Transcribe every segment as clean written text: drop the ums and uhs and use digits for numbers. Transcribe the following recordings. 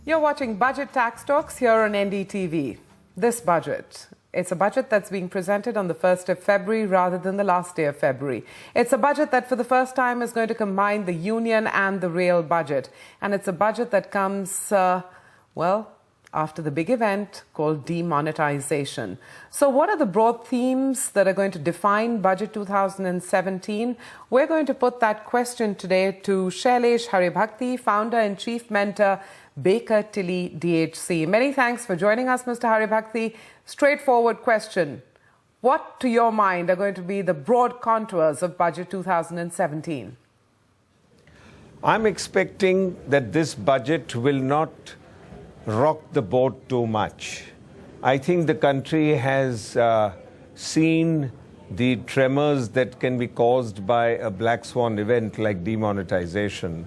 You're watching Budget Tax Talks here on NDTV. This budget, it's a budget that's being presented on the 1st of February rather than the last day of February. It's a budget that for the first time is going to combine the union and the real budget. And it's a budget that comes, after the big event called demonetization. So what are the broad themes that are going to define Budget 2017? We're going to put that question today to Shailesh Haribhakti, founder and chief mentor, Baker Tilly DHC. Many thanks for joining us, Mr. Haribhakti. Straightforward question. What, to your mind, are going to be the broad contours of Budget 2017? I'm expecting that this budget will not rock the boat too much. I think the country has seen the tremors that can be caused by a black swan event like demonetization.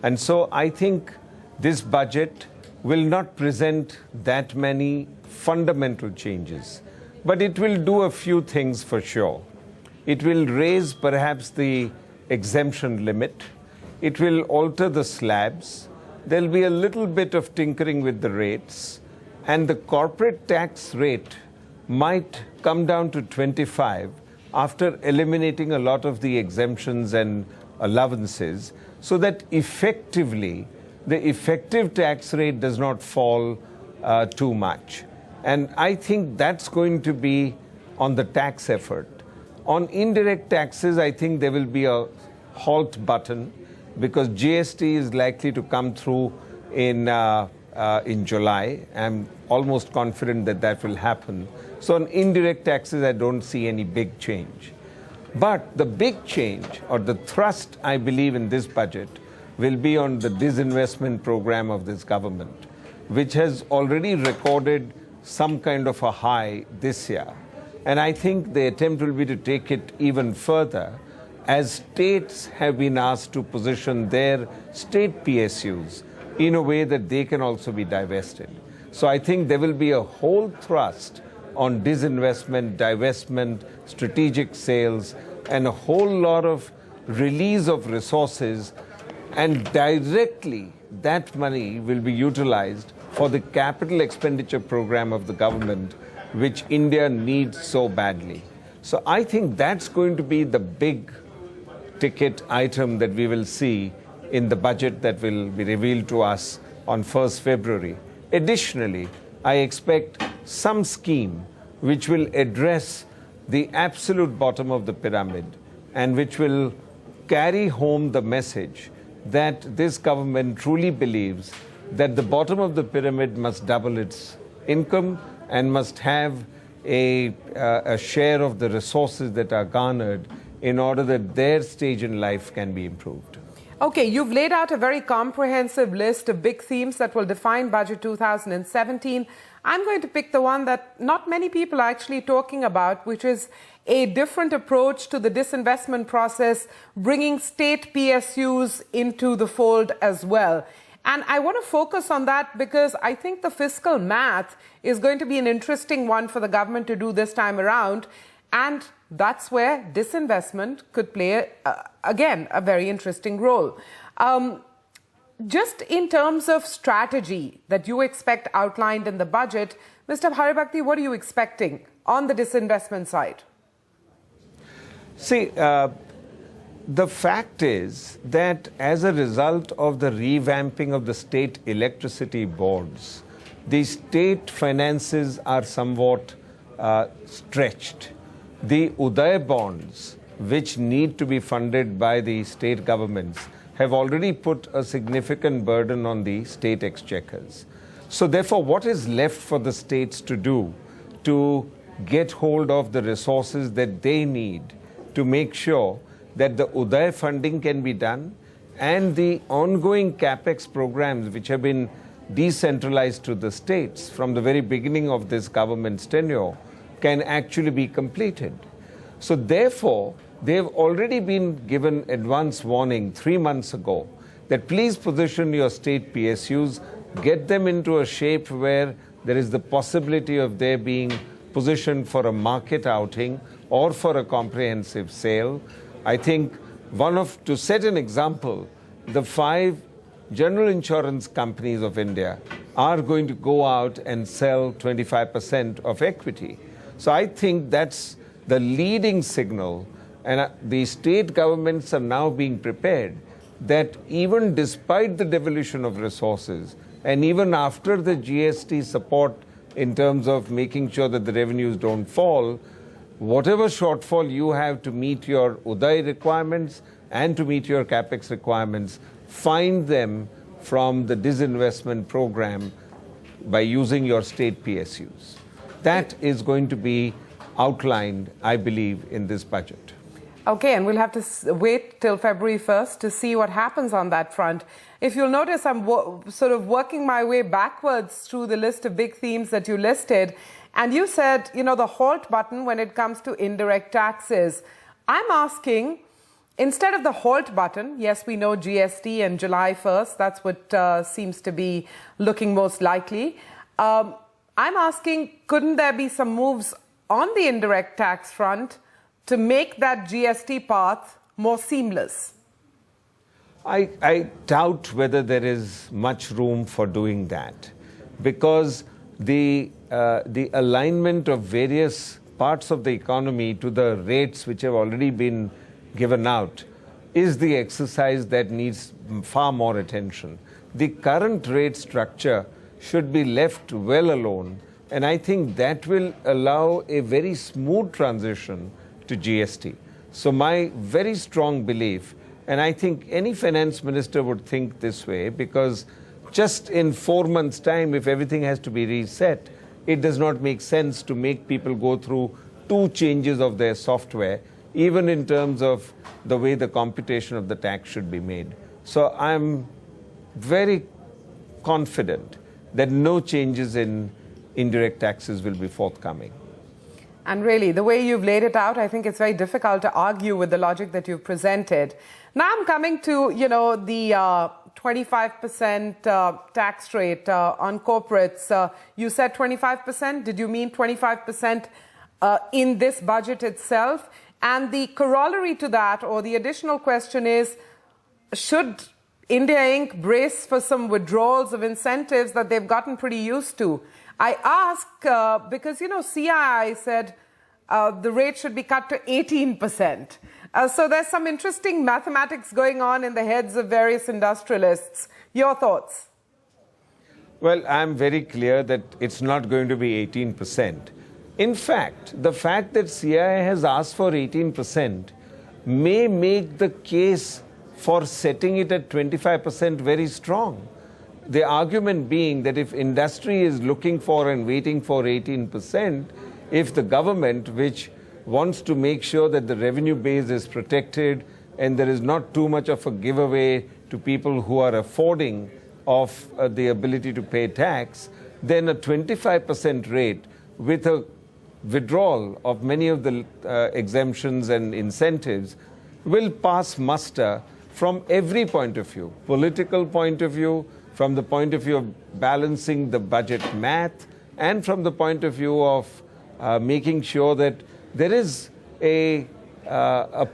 And so I think this budget will not present that many fundamental changes, but it will do a few things for sure. It will raise perhaps the exemption limit. It will alter the slabs. There'll be a little bit of tinkering with the rates, and the corporate tax rate might come down to 25 after eliminating a lot of the exemptions and allowances, so that effectively the effective tax rate does not fall too much. And I think that's going to be on the tax effort. On indirect taxes, I think there will be a halt button, because GST is likely to come through in July. I'm almost confident that that will happen. So on indirect taxes, I don't see any big change. But the big change, or the thrust, I believe, in this budget will be on the disinvestment program of this government, which has already recorded some kind of a high this year. And I think the attempt will be to take it even further, as states have been asked to position their state PSUs in a way that they can also be divested. So I think there will be a whole thrust on disinvestment, divestment, strategic sales, and a whole lot of release of resources, and directly that money will be utilized for the capital expenditure program of the government, which India needs so badly. So I think that's going to be the big ticket item that we will see in the budget that will be revealed to us on 1st February. Additionally, I expect some scheme which will address the absolute bottom of the pyramid and which will carry home the message that this government truly believes that the bottom of the pyramid must double its income and must have a share of the resources that are garnered in order that their stage in life can be improved. Okay, you've laid out a very comprehensive list of big themes that will define Budget 2017. I'm going to pick the one that not many people are actually talking about, which is a different approach to the disinvestment process, bringing state PSUs into the fold as well. And I want to focus on that because I think the fiscal math is going to be an interesting one for the government to do this time around. And that's where disinvestment could play, again, a very interesting role. Just in terms of strategy that you expect outlined in the budget, Mr. Haribhakti, what are you expecting on the disinvestment side? See, the fact is that as a result of the revamping of the state electricity boards, the state finances are somewhat stretched. The Uday bonds, which need to be funded by the state governments, have already put a significant burden on the state exchequers. So therefore, what is left for the states to do to get hold of the resources that they need to make sure that the Uday funding can be done and the ongoing capex programs, which have been decentralized to the states from the very beginning of this government's tenure, can actually be completed. So therefore, they've already been given advance warning 3 months ago that please position your state PSUs, get them into a shape where there is the possibility of their being positioned for a market outing or for a comprehensive sale. I think to set an example, the 5 general insurance companies of India are going to go out and sell 25% of equity. So I think that's the leading signal, and the state governments are now being prepared that even despite the devolution of resources, and even after the GST support in terms of making sure that the revenues don't fall, whatever shortfall you have to meet your Uday requirements and to meet your CapEx requirements, find them from the disinvestment program by using your state PSUs. That is going to be outlined, I believe, in this budget. Okay, and we'll have to wait till February 1st to see what happens on that front. If you'll notice, I'm sort of working my way backwards through the list of big themes that you listed. And you said, you know, the halt button when it comes to indirect taxes. I'm asking, instead of the halt button, yes, we know GST and July 1st, that's what seems to be looking most likely. I'm asking, couldn't there be some moves on the indirect tax front to make that GST path more seamless? I doubt whether there is much room for doing that, because the alignment of various parts of the economy to the rates which have already been given out is the exercise that needs far more attention. The current rate structure should be left well alone, and I think that will allow a very smooth transition to GST. So my very strong belief, and I think any finance minister would think this way, because just in 4 months' time, if everything has to be reset, it does not make sense to make people go through 2 changes of their software, even in terms of the way the computation of the tax should be made. So I'm very confident that no changes in indirect taxes will be forthcoming. And really, the way you've laid it out, I think it's very difficult to argue with the logic that you've presented. Now I'm coming to, you know, the 25% tax rate on corporates. You said 25%. Did you mean 25% in this budget itself? And the corollary to that, or the additional question is, should India Inc. brace for some withdrawals of incentives that they've gotten pretty used to? I ask because, you know, CII said the rate should be cut to 18%. So there's some interesting mathematics going on in the heads of various industrialists. Your thoughts? Well, I'm very clear that it's not going to be 18%. In fact, the fact that CII has asked for 18% may make the case for setting it at 25% very strong. The argument being that if industry is looking for and waiting for 18%, if the government, which wants to make sure that the revenue base is protected and there is not too much of a giveaway to people who are affording of the ability to pay tax, then a 25% rate with a withdrawal of many of the exemptions and incentives will pass muster from every point of view, political point of view, from the point of view of balancing the budget math, and from the point of view of making sure that there is a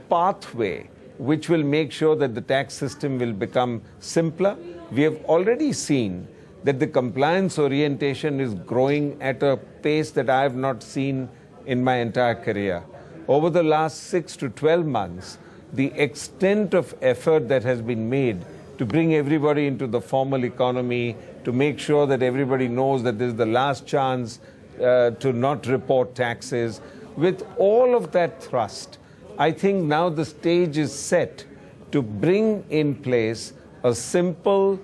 pathway which will make sure that the tax system will become simpler. We have already seen that the compliance orientation is growing at a pace that I have not seen in my entire career. Over the last 6 to 12 months, the extent of effort that has been made to bring everybody into the formal economy, to make sure that everybody knows that this is the last chance to not report taxes. With all of that thrust, I think now the stage is set to bring in place a simple,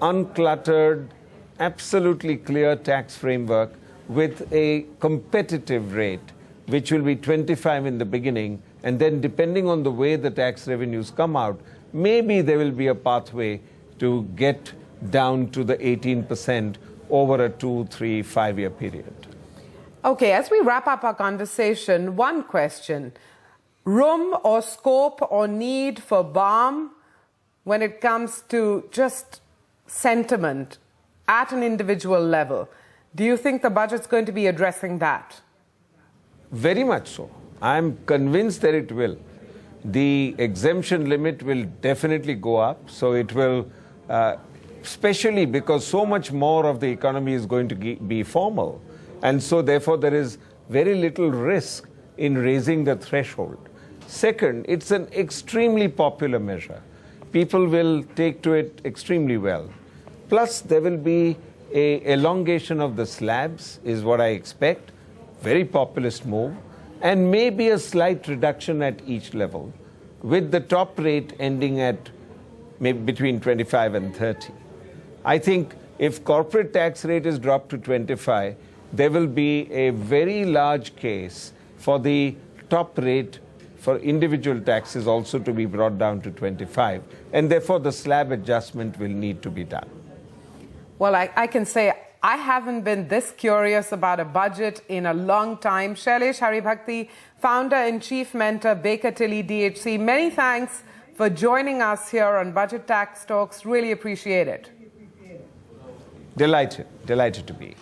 uncluttered, absolutely clear tax framework with a competitive rate, which will be 25 in the beginning, and then depending on the way the tax revenues come out, maybe there will be a pathway to get down to the 18% over a 2, 3, 5-year period. Okay, as we wrap up our conversation, one question. Room or scope or need for balm when it comes to just sentiment at an individual level? Do you think the budget's going to be addressing that? Very much so. I'm convinced that it will. The exemption limit will definitely go up, so it will especially because so much more of the economy is going to be formal. And so, therefore, there is very little risk in raising the threshold. Second, it's an extremely popular measure. People will take to it extremely well. Plus, there will be an elongation of the slabs, is what I expect. Very populist move. And maybe a slight reduction at each level, with the top rate ending at maybe between 25 and 30. I think if corporate tax rate is dropped to 25, there will be a very large case for the top rate for individual taxes also to be brought down to 25, and therefore the slab adjustment will need to be done. Well, I can say I haven't been this curious about a budget in a long time. Shailesh Haribhakti, founder and chief mentor, Baker Tilly DHC. Many thanks for joining us here on Budget Tax Talks. Really appreciate it. Delighted to be.